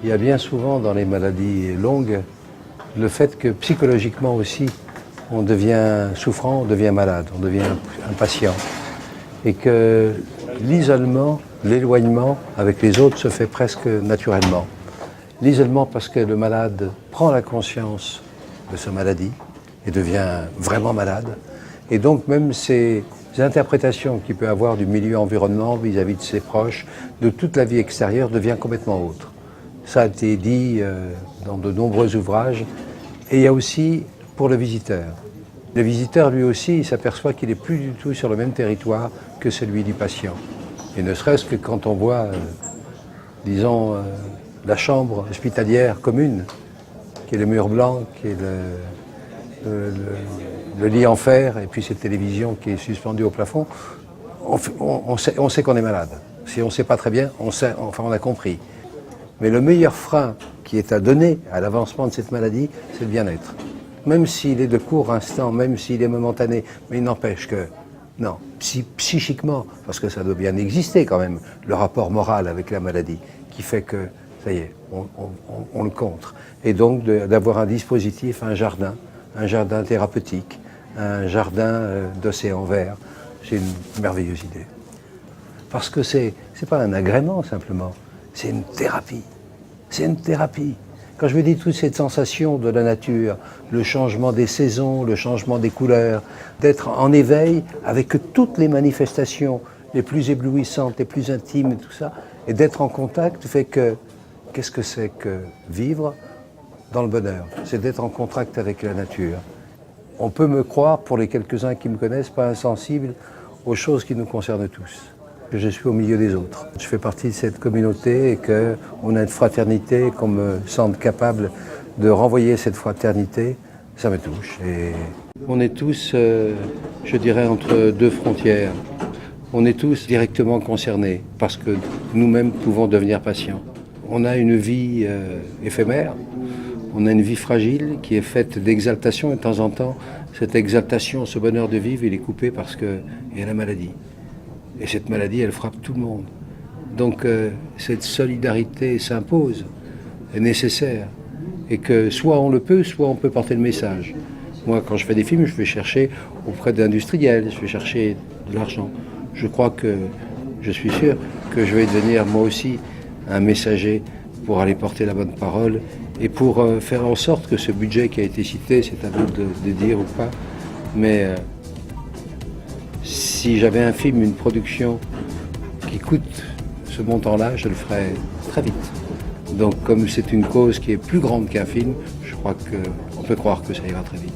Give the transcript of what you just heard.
Il y a bien souvent dans les maladies longues le fait que psychologiquement aussi on devient souffrant, on devient malade, on devient impatient et que l'isolement, l'éloignement avec les autres se fait presque naturellement. L'isolement parce que le malade prend la conscience de sa maladie et devient vraiment malade et donc même ces interprétations qu'il peut avoir du milieu environnement vis-à-vis de ses proches, de toute la vie extérieure devient complètement autre. Ça a été dit dans de nombreux ouvrages. Et il y a aussi pour le visiteur. Le visiteur, lui aussi, il s'aperçoit qu'il n'est plus du tout sur le même territoire que celui du patient. Et ne serait-ce que quand on voit, disons, la chambre hospitalière commune, qui est le mur blanc, qui est le lit en fer, et puis cette télévision qui est suspendue au plafond, on sait qu'on est malade. Si on ne sait pas très bien, on sait, enfin on a compris. Mais le meilleur frein qui est à donner à l'avancement de cette maladie, c'est le bien-être. Même s'il est de court instant, même s'il est momentané, mais il n'empêche que, non, psychiquement, parce que ça doit bien exister quand même, le rapport moral avec la maladie, qui fait que, ça y est, on le contre. Et donc d'avoir un dispositif, un jardin thérapeutique, un jardin d'océan vert, c'est une merveilleuse idée. Parce que c'est pas un agrément simplement, c'est une thérapie. C'est une thérapie. Quand je vous dis toute cette sensation de la nature, le changement des saisons, le changement des couleurs, d'être en éveil avec toutes les manifestations les plus éblouissantes, les plus intimes et tout ça, et d'être en contact fait que, qu'est-ce que c'est que vivre dans le bonheur? C'est d'être en contact avec la nature. On peut me croire, pour les quelques-uns qui me connaissent, pas insensible aux choses qui nous concernent tous. Je suis au milieu des autres. Je fais partie de cette communauté et qu'on a une fraternité, qu'on me sente capable de renvoyer cette fraternité, ça me touche. Et on est tous, je dirais, entre deux frontières. On est tous directement concernés parce que nous-mêmes pouvons devenir patients. On a une vie éphémère, on a une vie fragile qui est faite d'exaltation et de temps en temps, cette exaltation, ce bonheur de vivre, il est coupé parce qu'il y a la maladie. Et cette maladie, elle frappe tout le monde. Donc cette solidarité s'impose, est nécessaire. Et que soit on le peut, soit on peut porter le message. Moi, quand je fais des films, je vais chercher auprès d'industriels, je vais chercher de l'argent. Je crois que, je suis sûr que je vais devenir moi aussi un messager pour aller porter la bonne parole et pour faire en sorte que ce budget qui a été cité, c'est à vous de dire ou pas, mais si j'avais un film, une production qui coûte ce montant-là, je le ferais très vite. Donc comme c'est une cause qui est plus grande qu'un film, je crois qu'on peut croire que ça ira très vite.